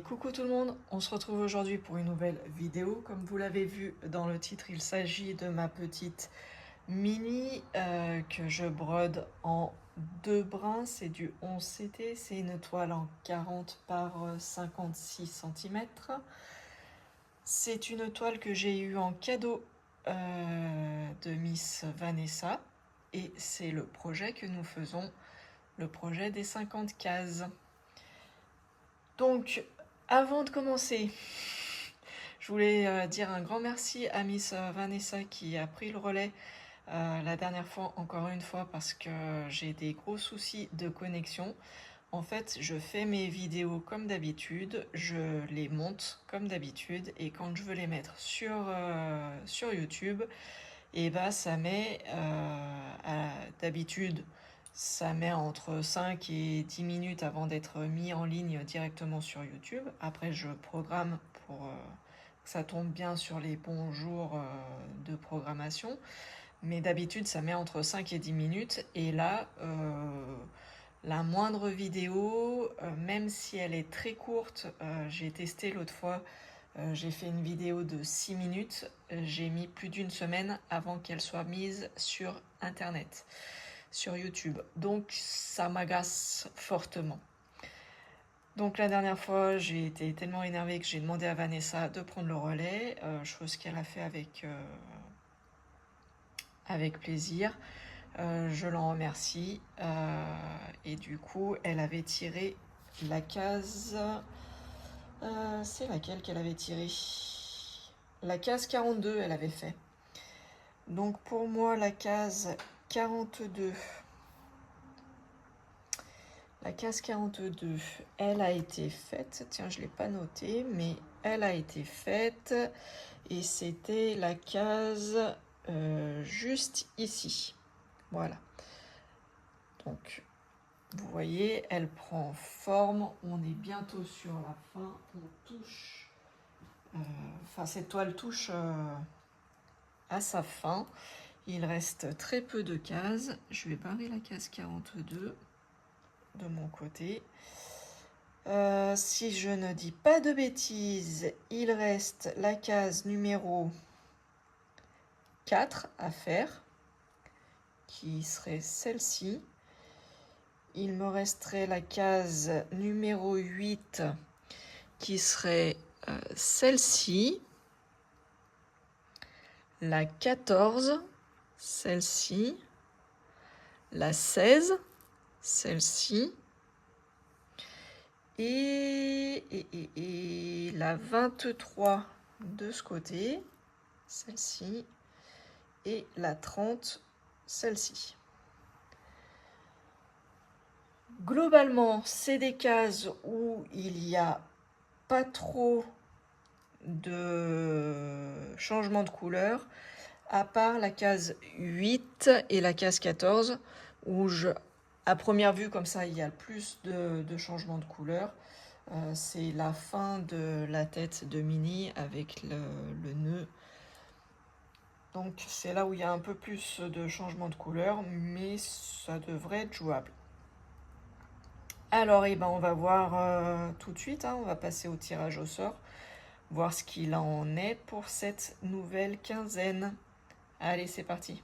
Et coucou tout le monde, on se retrouve aujourd'hui pour une nouvelle vidéo. Comme vous l'avez vu dans le titre, il s'agit de ma petite mini que je brode en 2 brins. C'est du 11 CT, c'est une toile en 40 par 56 cm. C'est une toile que j'ai eue en cadeau de Miss Vanessa. Et c'est le projet que nous faisons, le projet des 50 cases. Donc, avant de commencer, je voulais dire un grand merci à Miss Vanessa qui a pris le relais la dernière fois, encore une fois, parce que j'ai des gros soucis de connexion. En fait, je fais mes vidéos comme d'habitude, je les monte comme d'habitude, et quand je veux les mettre sur YouTube, et bah ça met d'habitude ça met entre 5 et 10 minutes avant d'être mis en ligne directement sur YouTube. Après je programme pour que ça tombe bien sur les bons jours de programmation, mais d'habitude ça met entre 5 et 10 minutes, et là la moindre vidéo, même si elle est très courte, j'ai testé l'autre fois. J'ai fait une vidéo de 6 minutes, j'ai mis plus d'une semaine avant qu'elle soit mise sur internet, sur YouTube. Donc ça m'agace fortement. Donc la dernière fois, j'ai été tellement énervée que j'ai demandé à Vanessa de prendre le relais, chose qu'elle a fait avec plaisir. Je l'en remercie. Et du coup, elle avait tiré la case... c'est laquelle qu'elle avait tiré? La case 42, elle avait fait. Donc pour moi, la case 42, elle a été faite. Tiens, je ne l'ai pas noté, mais elle a été faite. Et c'était la case juste ici. Voilà. Donc, vous voyez, elle prend forme. On est bientôt sur la fin. On touche... Enfin, cette toile touche à sa fin. Il reste très peu de cases. Je vais barrer la case 42 de mon côté. Si je ne dis pas de bêtises, il reste la case numéro 4 à faire, qui serait celle-ci. Il me resterait la case numéro 8, qui serait celle-ci. La 14, celle-ci. La 16, celle-ci. Et la 23 de ce côté, celle-ci. Et la 30, celle-ci. Globalement, c'est des cases où il n'y a pas trop de changement de couleur, à part la case 8 et la case 14, où à première vue, comme ça, il y a plus de changements de couleur. C'est la fin de la tête de Minnie avec le nœud. Donc c'est là où il y a un peu plus de changement de couleur, mais ça devrait être jouable. Alors, on va voir tout de suite, on va passer au tirage au sort, voir ce qu'il en est pour cette nouvelle quinzaine. Allez, c'est parti.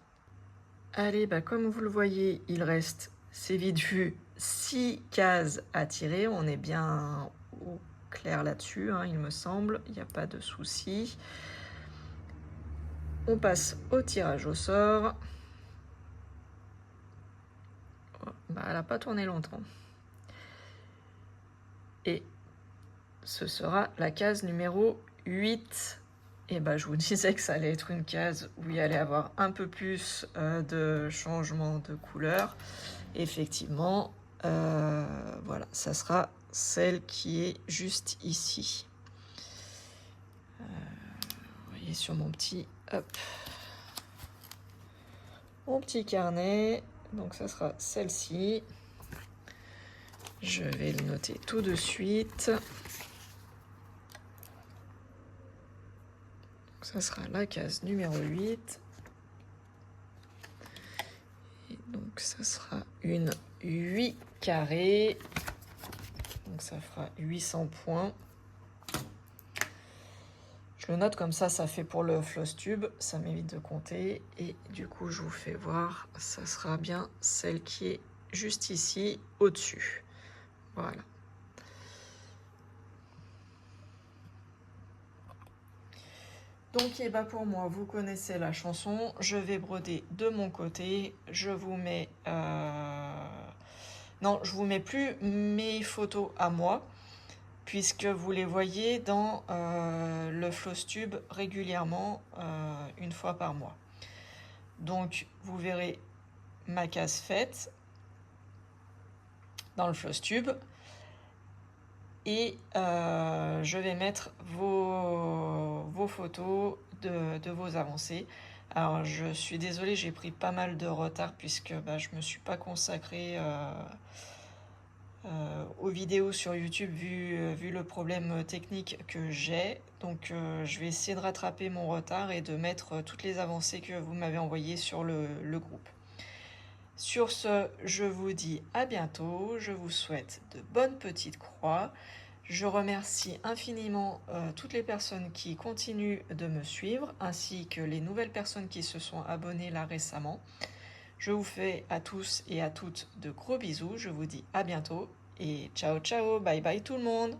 Allez, comme vous le voyez, il reste, c'est vite vu, 6 cases à tirer. On est bien au clair là-dessus, il me semble. Il n'y a pas de souci. On passe au tirage au sort. Elle n'a pas tourné longtemps. Et ce sera la case numéro 8. Et je vous disais que ça allait être une case où il allait avoir un peu plus de changement de couleur. Effectivement, voilà, ça sera celle qui est juste ici. Vous voyez sur mon petit carnet. Donc ça sera celle-ci. Je vais le noter tout de suite. Donc ça sera la case numéro 8. Et donc ça sera une 8 carrés. Donc ça fera 800 points. Je le note comme ça fait pour le Flosstube, ça m'évite de compter. Et du coup, je vous fais voir, ça sera bien celle qui est juste ici, au-dessus. Voilà. Donc, et bah pour moi, vous connaissez la chanson. Je vais broder de mon côté. Je vous mets... Non, je vous mets plus mes photos à moi, puisque vous les voyez dans le Flosstube régulièrement, une fois par mois. Donc, vous verrez ma case faite dans le Flosstube. Et je vais mettre vos photos de vos avancées. Alors, je suis désolée, j'ai pris pas mal de retard puisque je ne me suis pas consacrée aux vidéos sur YouTube vu le problème technique que j'ai. Donc, je vais essayer de rattraper mon retard et de mettre toutes les avancées que vous m'avez envoyées sur le groupe. Sur ce, je vous dis à bientôt, je vous souhaite de bonnes petites croix. Je remercie infiniment toutes les personnes qui continuent de me suivre, ainsi que les nouvelles personnes qui se sont abonnées là récemment. Je vous fais à tous et à toutes de gros bisous, je vous dis à bientôt et ciao ciao, bye bye tout le monde!